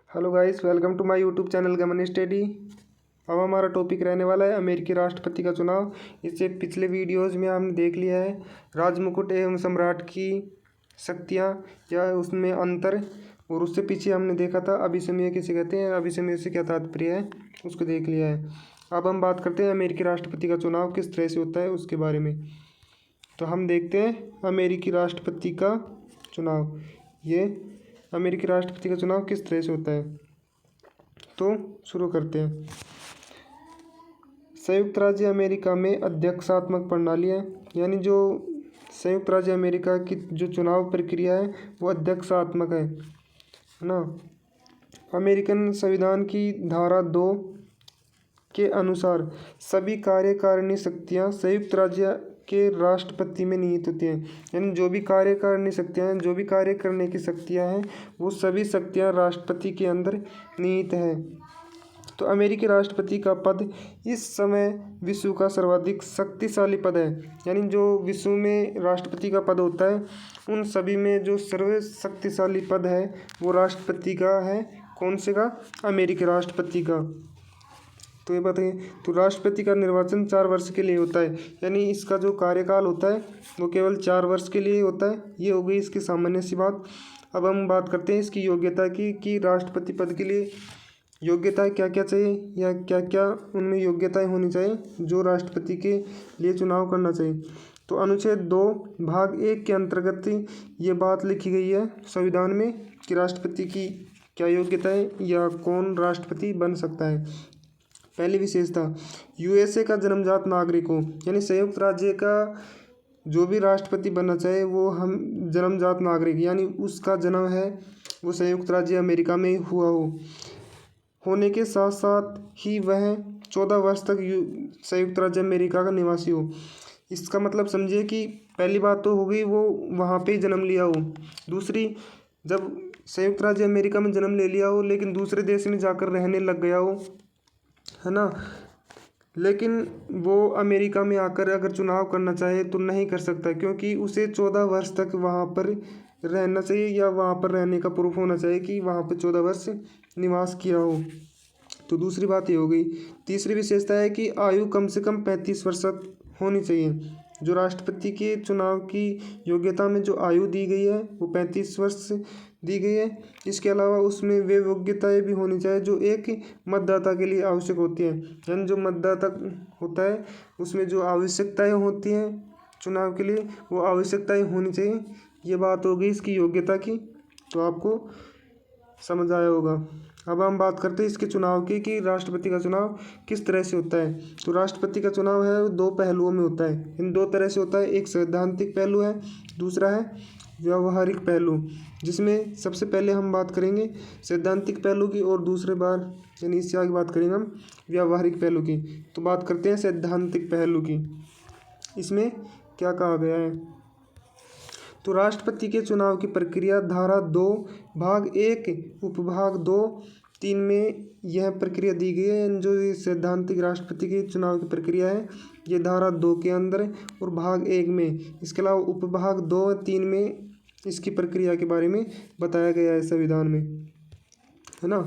Hello guys, welcome to my YouTube channel Gaman study. अब हमारा topic रहने वाला है अमेरिकी राष्ट्रपति का चुनाव। इससे पिछले वीडियोस में हमने देख लिया है राजमुकुट एवं सम्राट की शक्तियाँ या उसमें अंतर, और उससे पीछे हमने देखा था अभिसमय किसे कहते हैं, अभिसमय से क्या तात्पर्य है, उसको देख लिया है। अब हम बात करते हैं अमेरिकी राष्ट्रपति का चुनाव किस तरह से होता है उसके बारे में। तो हम देखते हैं अमेरिकी राष्ट्रपति का चुनाव। ये अमेरिकी राष्ट्रपति का चुनाव किस तरह से होता है, तो शुरू करते हैं। संयुक्त राज्य अमेरिका में अध्यक्षात्मक प्रणाली है, यानी जो संयुक्त राज्य अमेरिका की जो चुनाव प्रक्रिया है वो अध्यक्षात्मक है ना। अमेरिकन संविधान की धारा 2 के अनुसार सभी कार्यकारिणी शक्तियां संयुक्त राज्य के राष्ट्रपति में निहित होती हैं, यानी जो भी कार्यकारिणी शक्तियां हैं, जो भी कार्य करने की शक्तियां हैं, वो सभी शक्तियां राष्ट्रपति के अंदर निहित हैं। तो अमेरिकी राष्ट्रपति का पद इस समय विश्व का सर्वाधिक शक्तिशाली पद है, यानी जो विश्व में राष्ट्रपति का पद होता है उन सभी में जो सर्वशक्तिशाली पद है वो राष्ट्रपति का है। कौन से का? अमेरिकी राष्ट्रपति का। तो ये बताइए, तो राष्ट्रपति का निर्वाचन 4 वर्ष के लिए होता है, यानी इसका जो कार्यकाल होता है वो केवल 4 वर्ष के लिए होता है। ये हो गई इसकी सामान्य सी बात। अब हम बात करते हैं इसकी योग्यता की कि राष्ट्रपति पद के लिए योग्यताएं क्या क्या चाहिए या क्या क्या उनमें योग्यताएं होनी चाहिए जो राष्ट्रपति के लिए चुनाव करना चाहिए। तो अनुच्छेद 2 भाग 1 के अंतर्गत ये बात लिखी गई है संविधान में कि राष्ट्रपति की क्या योग्यता है या कौन राष्ट्रपति बन सकता है। पहली विशेषता, यूएसए का जन्मजात नागरिक हो, यानी संयुक्त राज्य का जो भी राष्ट्रपति बनना चाहे वो हम जन्मजात नागरिक, यानी उसका जन्म है वो संयुक्त राज्य अमेरिका में हुआ होने के साथ साथ ही वह 14 वर्ष तक संयुक्त राज्य अमेरिका का निवासी हो। इसका मतलब समझिए कि पहली बात तो हो गई वो वहाँ पे जन्म लिया हो, दूसरी जब संयुक्त राज्य अमेरिका में जन्म ले लिया हो लेकिन दूसरे देश में जाकर रहने लग गया हो, है ना, लेकिन वो अमेरिका में आकर अगर चुनाव करना चाहे तो नहीं कर सकता, क्योंकि उसे 14 वर्ष तक वहाँ पर रहना चाहिए या वहाँ पर रहने का प्रूफ होना चाहिए कि वहाँ पर 14 वर्ष निवास किया हो। तो दूसरी बात ये हो गई। तीसरी विशेषता है कि आयु कम से कम 35 वर्ष होनी चाहिए। जो राष्ट्रपति के चुनाव की योग्यता में जो आयु दी गई है वो 35 वर्ष दी गई है। इसके अलावा उसमें वे योग्यताएं भी होनी चाहिए जो एक मतदाता के लिए आवश्यक होती हैं, यानी जो मतदाता होता है उसमें जो आवश्यकताएं होती हैं चुनाव के लिए वो आवश्यकताएं होनी चाहिए। ये बात हो गई इसकी योग्यता की, तो आपको समझ आया होगा। अब हम बात करते हैं इसके चुनाव की कि राष्ट्रपति का चुनाव किस तरह से होता है। तो राष्ट्रपति का चुनाव है वो 2 पहलुओं में होता है, इन 2 तरह से होता है। एक सैद्धांतिक पहलू है, दूसरा है व्यावहारिक पहलू, जिसमें सबसे पहले हम बात करेंगे सैद्धांतिक पहलू की और दूसरे बार यानी इससे आगे बात करेंगे हम व्यावहारिक पहलू की। तो बात करते हैं सैद्धांतिक पहलू की। इसमें क्या कहा गया है, तो राष्ट्रपति के चुनाव की प्रक्रिया धारा 2 भाग 1 उपभाग 2 3 में यह प्रक्रिया दी गई है। जो ये सैद्धांतिक राष्ट्रपति के चुनाव की प्रक्रिया है ये धारा 2 के अंदर और भाग 1 में, इसके अलावा उपभाग 2 3 में इसकी प्रक्रिया के बारे में बताया गया है संविधान में, है ना।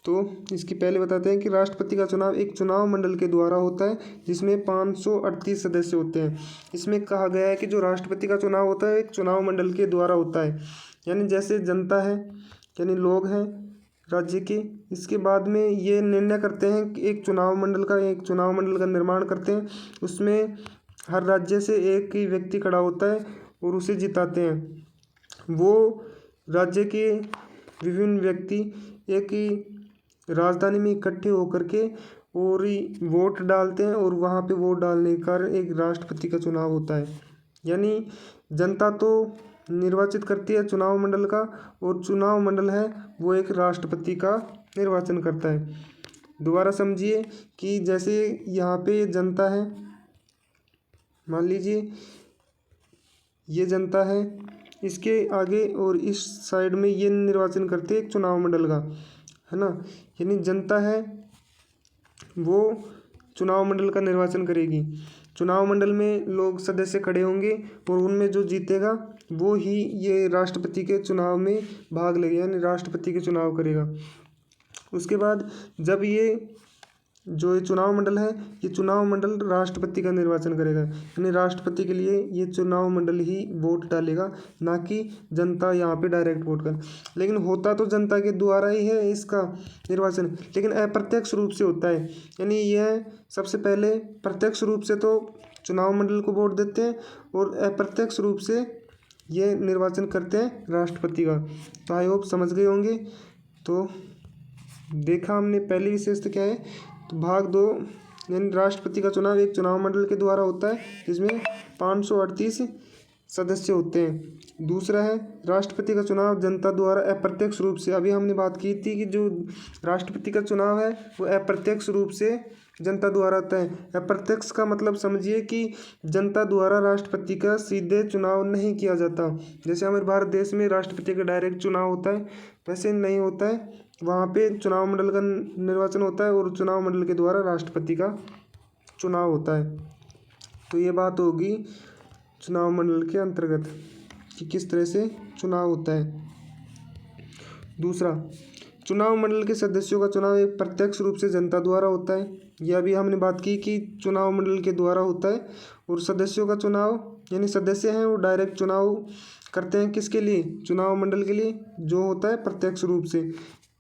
तो इसकी पहले बताते हैं कि राष्ट्रपति का चुनाव एक चुनाव मंडल के द्वारा होता है जिसमें 538 सदस्य होते हैं। इसमें कहा गया है कि जो राष्ट्रपति का चुनाव होता है एक चुनाव मंडल के द्वारा होता है, यानी जैसे जनता है यानी लोग हैं राज्य के, इसके बाद में ये निर्णय करते हैं कि एक चुनाव मंडल का निर्माण करते हैं। उसमें हर राज्य से एक ही व्यक्ति खड़ा होता है और उसे जिताते हैं। वो राज्य के विभिन्न व्यक्ति एक ही राजधानी में इकट्ठे होकर के और वोट डालते हैं और वहाँ पे वोट डालने का एक राष्ट्रपति का चुनाव होता है। यानी जनता तो निर्वाचित करती है चुनाव मंडल का और चुनाव मंडल है वो एक राष्ट्रपति का निर्वाचन करता है। दोबारा समझिए कि जैसे यहाँ पे जनता है, मान लीजिए ये जनता है, इसके आगे और इस साइड में ये निर्वाचन करते हैं एक चुनाव मंडल का, है ना। यानी जनता है वो चुनाव मंडल का निर्वाचन करेगी। चुनाव मंडल में लोग सदस्य खड़े होंगे और उनमें जो जीतेगा वो ही ये राष्ट्रपति के चुनाव में भाग लेगा, यानी राष्ट्रपति के चुनाव करेगा। उसके बाद जब ये चुनाव मंडल है, ये चुनाव मंडल राष्ट्रपति का निर्वाचन करेगा, यानी राष्ट्रपति के लिए ये चुनाव मंडल ही वोट डालेगा, ना कि जनता यहाँ पे डायरेक्ट वोट कर। लेकिन होता तो जनता के द्वारा ही है इसका निर्वाचन, लेकिन अप्रत्यक्ष रूप से होता है। यानी यह सबसे पहले प्रत्यक्ष रूप से तो चुनाव मंडल को वोट देते हैं और अप्रत्यक्ष रूप से ये निर्वाचन करते हैं राष्ट्रपति का। तो आई होप समझ गए होंगे। तो देखा हमने पहली विशेषता क्या है, तो भाग 2 यानी राष्ट्रपति का चुनाव एक चुनाव मंडल के द्वारा होता है जिसमें 538 सदस्य होते हैं। दूसरा है राष्ट्रपति का चुनाव जनता द्वारा अप्रत्यक्ष रूप से, अभी हमने बात की थी कि जो राष्ट्रपति का चुनाव है वो अप्रत्यक्ष रूप से जनता द्वारा होता है। अप्रत्यक्ष का मतलब समझिए कि जनता द्वारा राष्ट्रपति का सीधे चुनाव नहीं किया जाता। जैसे हमारे भारत देश में राष्ट्रपति का डायरेक्ट चुनाव होता है, वैसे नहीं होता है। वहाँ पे चुनाव मंडल का निर्वाचन होता है और चुनाव मंडल के द्वारा राष्ट्रपति का चुनाव होता है। तो ये बात होगी चुनाव मंडल के अंतर्गत कि किस तरह से चुनाव होता है। दूसरा, चुनाव मंडल के सदस्यों का चुनाव एक प्रत्यक्ष रूप से जनता द्वारा होता है। यह अभी हमने बात की कि चुनाव मंडल के द्वारा होता है। और सदस्यों का चुनाव यानी सदस्य हैं वो डायरेक्ट चुनाव करते हैं, किसके लिए, चुनाव मंडल के लिए, जो होता है प्रत्यक्ष रूप से,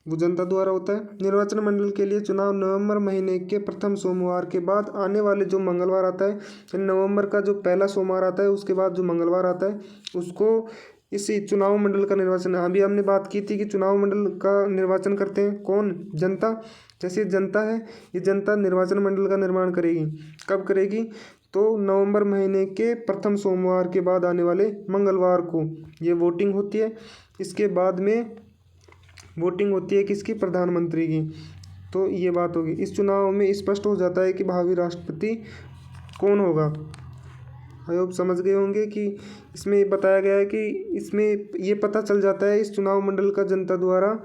वो जनता द्वारा होता है। निर्वाचन मंडल के लिए चुनाव नवंबर महीने के प्रथम सोमवार के बाद आने वाले जो मंगलवार आता है, यानी नवंबर का जो पहला सोमवार आता है उसके बाद जो मंगलवार आता है उसको इसी चुनाव मंडल का निर्वाचन। अभी हमने बात की थी कि चुनाव मंडल का निर्वाचन करते हैं कौन, जनता। जैसे जनता है, ये जनता निर्वाचन मंडल का निर्माण करेगी। कब करेगी, तो नवंबर महीने के प्रथम सोमवार के बाद आने वाले मंगलवार को ये वोटिंग होती है। इसके बाद में वोटिंग होती है किसकी, प्रधानमंत्री की। तो ये बात होगी। इस चुनाव में स्पष्ट हो जाता है कि भावी राष्ट्रपति कौन होगा। आई होप समझ गए होंगे कि इसमें बताया गया है कि इसमें ये पता चल जाता है इस चुनाव मंडल का जनता द्वारा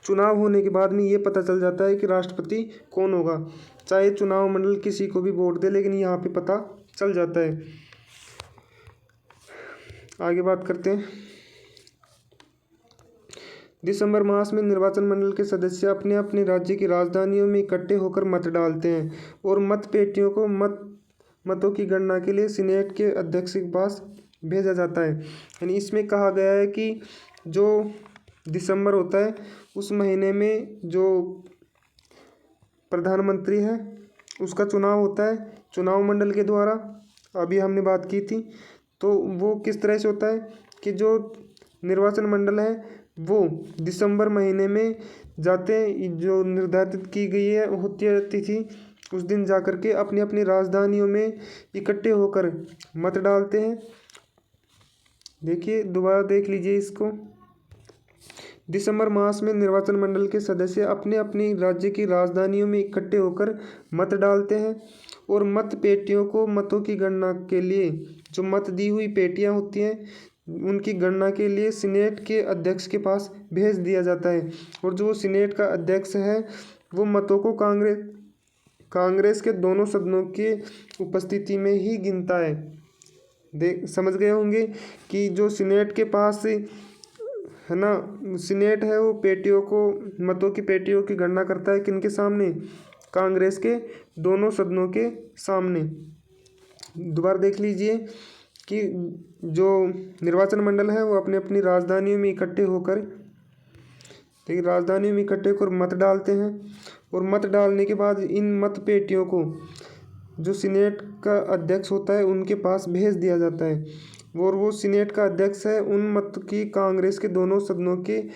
चुनाव होने के बाद में ये पता चल जाता है कि राष्ट्रपति कौन होगा। चाहे चुनाव मंडल किसी को भी वोट दे, लेकिन यहाँ पे पता चल जाता है। आगे बात करते हैं। दिसंबर मास में निर्वाचन मंडल के सदस्य अपने अपने राज्य की राजधानियों में इकट्ठे होकर मत डालते हैं और मत पेटियों को मतों की गणना के लिए सीनेट के अध्यक्ष के पास भेजा जाता है। यानी इसमें कहा गया है कि जो दिसंबर होता है उस महीने में जो प्रधानमंत्री है उसका चुनाव होता है चुनाव मंडल के द्वारा। अभी हमने बात की थी। तो वो किस तरह से होता है कि जो निर्वाचन मंडल है वो दिसंबर महीने में जाते हैं, जो निर्धारित की गई है होती है तिथि, उस दिन जाकर के अपनी अपनी राजधानियों में इकट्ठे होकर मत डालते हैं। देखिए, दोबारा देख लीजिए इसको। दिसंबर मास में निर्वाचन मंडल के सदस्य अपने अपनी राज्य की राजधानियों में इकट्ठे होकर मत डालते हैं और मत पेटियों को मतों की गणना के लिए, जो मत दी हुई पेटियां होती हैं उनकी गणना के लिए सीनेट के अध्यक्ष के पास भेज दिया जाता है। और जो सीनेट का अध्यक्ष है वो मतों को कांग्रेस के दोनों सदनों की उपस्थिति में ही गिनता है। समझ गए होंगे कि जो सीनेट के पास है ना, सीनेट है वो पेटियों को, मतों की पेटियों की गणना करता है किनके सामने, कांग्रेस के दोनों सदनों के सामने। दोबारा देख लीजिए कि जो निर्वाचन मंडल है वो अपने अपनी राजधानियों में इकट्ठे होकर मत डालते हैं और मत डालने के बाद इन मत पेटियों को जो सीनेट का अध्यक्ष होता है उनके पास भेज दिया जाता है। और वो सीनेट का अध्यक्ष है उन मत की कांग्रेस के दोनों सदनों की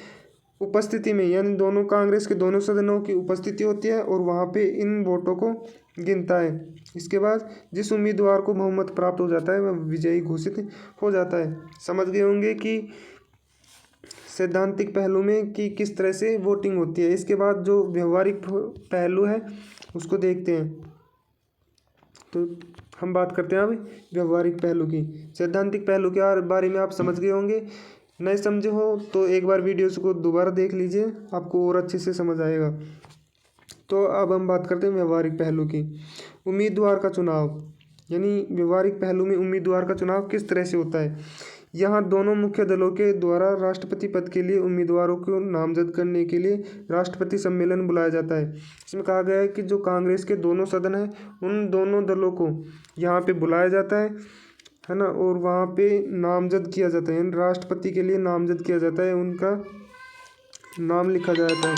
उपस्थिति में, यानी दोनों कांग्रेस के दोनों सदनों की उपस्थिति होती है और वहाँ पे इन वोटों को गिनता है। इसके बाद जिस उम्मीदवार को बहुमत प्राप्त हो जाता है वह विजयी घोषित हो जाता है। समझ गए होंगे कि सैद्धांतिक पहलू में कि किस तरह से वोटिंग होती है। इसके बाद जो व्यवहारिक पहलू है उसको देखते हैं। तो हम बात करते हैं अब व्यवहारिक पहलू की। सैद्धांतिक पहलू के बारे में आप समझ गए होंगे। नहीं समझे हो तो एक बार वीडियोस को दोबारा देख लीजिए, आपको और अच्छे से समझ आएगा। तो अब हम बात करते हैं व्यवहारिक पहलू की। उम्मीदवार का चुनाव, यानी व्यवहारिक पहलू में उम्मीदवार का चुनाव किस तरह से होता है। यहाँ दोनों मुख्य दलों के द्वारा राष्ट्रपति पद के लिए उम्मीदवारों को नामजद करने के लिए राष्ट्रपति सम्मेलन बुलाया जाता है। इसमें कहा गया है कि जो कांग्रेस के दोनों सदन हैं उन दोनों दलों को यहाँ पे बुलाया जाता है ना, और वहाँ पे नामजद किया जाता है, राष्ट्रपति के लिए नामजद किया जाता है, उनका नाम लिखा जाता है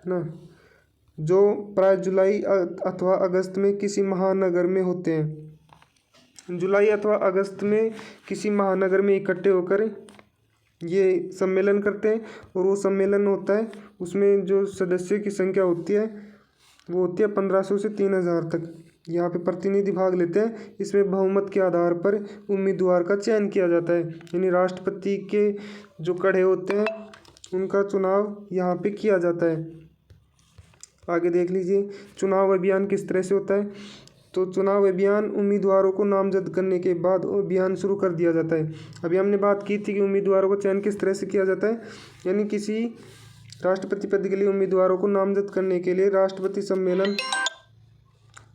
ना, जो प्राय जुलाई अथवा अगस्त में किसी महानगर में होते हैं। जुलाई अथवा अगस्त में किसी महानगर में इकट्ठे होकर ये सम्मेलन करते हैं, और वो सम्मेलन होता है उसमें जो सदस्यों की संख्या होती है वो होती है 1500 से 3000 तक। यहाँ पे प्रतिनिधि भाग लेते हैं। इसमें बहुमत के आधार पर उम्मीदवार का चयन किया जाता है, यानी राष्ट्रपति के जो कड़े होते हैं उनका चुनाव यहाँ पे किया जाता है। आगे देख लीजिए चुनाव अभियान किस तरह से होता है। तो चुनाव अभियान उम्मीदवारों को नामजद करने के बाद अभियान शुरू कर दिया जाता है। अभी हमने बात की थी कि उम्मीदवारों का चयन किस तरह से किया जाता है, यानी किसी राष्ट्रपति पद के लिए उम्मीदवारों को नामजद करने के लिए राष्ट्रपति सम्मेलन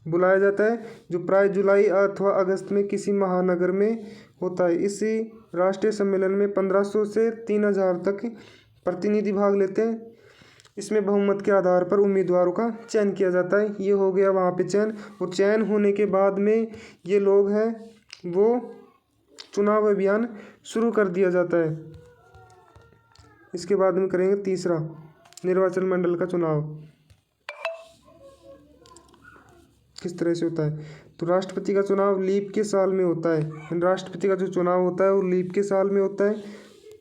बुलाया जाता है, जो प्राय जुलाई अथवा अगस्त में किसी महानगर में होता है। इसी राष्ट्रीय सम्मेलन में 1500 से 3000 तक प्रतिनिधि भाग लेते हैं। इसमें बहुमत के आधार पर उम्मीदवारों का चयन किया जाता है। ये हो गया वहाँ पे चयन, और चयन होने के बाद में ये लोग हैं वो चुनाव अभियान शुरू कर दिया जाता है। इसके बाद में करेंगे तीसरा, निर्वाचन मंडल का चुनाव किस तरह से होता है। तो राष्ट्रपति का चुनाव लीप के साल में होता है। राष्ट्रपति का जो चुनाव होता है वो लीप के साल में होता है।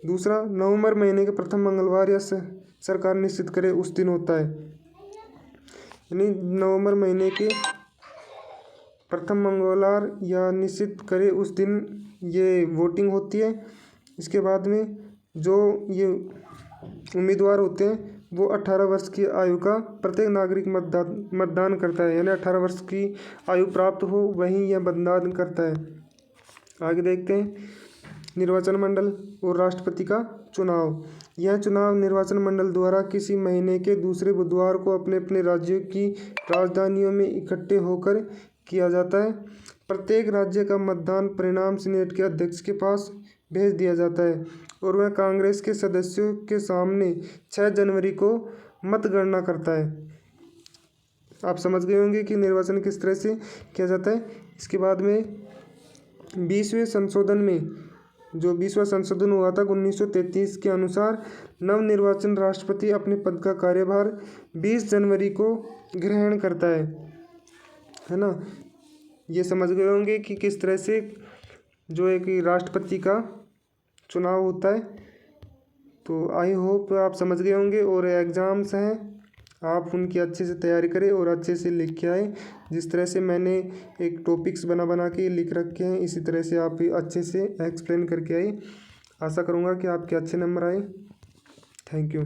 दूसरा, नवंबर महीने के प्रथम मंगलवार या सरकार निश्चित करे उस दिन होता है, यानी नवंबर महीने के प्रथम मंगलवार या निश्चित करे उस दिन ये वोटिंग होती है। इसके बाद में जो ये उम्मीदवार होते हैं वो 18 वर्ष की आयु का प्रत्येक नागरिक मतदान करता है, यानी 18 वर्ष की आयु प्राप्त हो वहीं यह मतदान करता है। आगे देखते हैं निर्वाचन मंडल और राष्ट्रपति का चुनाव। यह चुनाव निर्वाचन मंडल द्वारा किसी महीने के दूसरे बुधवार को अपने अपने राज्यों की राजधानियों में इकट्ठे होकर किया जाता है। प्रत्येक राज्य का मतदान परिणाम सीनेट के अध्यक्ष के पास भेज दिया जाता है, और वह कांग्रेस के सदस्यों के सामने 6 जनवरी को मतगणना करता है। आप समझ गए होंगे कि निर्वाचन किस तरह से किया जाता है। इसके बाद में 20वें संशोधन में, जो 20वां संशोधन हुआ था 1933 के अनुसार, नवनिर्वाचन राष्ट्रपति अपने पद का कार्यभार 20 जनवरी को ग्रहण करता है ना। ये समझ गए होंगे कि किस तरह से जो है कि राष्ट्रपति का चुनाव होता है। तो आई होप आप समझ गए होंगे, और एग्ज़ाम्स हैं आप उनकी अच्छे से तैयारी करें और अच्छे से लिख के आए। जिस तरह से मैंने एक टॉपिक्स बना के लिख रखे हैं इसी तरह से आप भी अच्छे से एक्सप्लेन करके आए। आशा करूँगा कि आपके अच्छे नंबर आए। Thank you.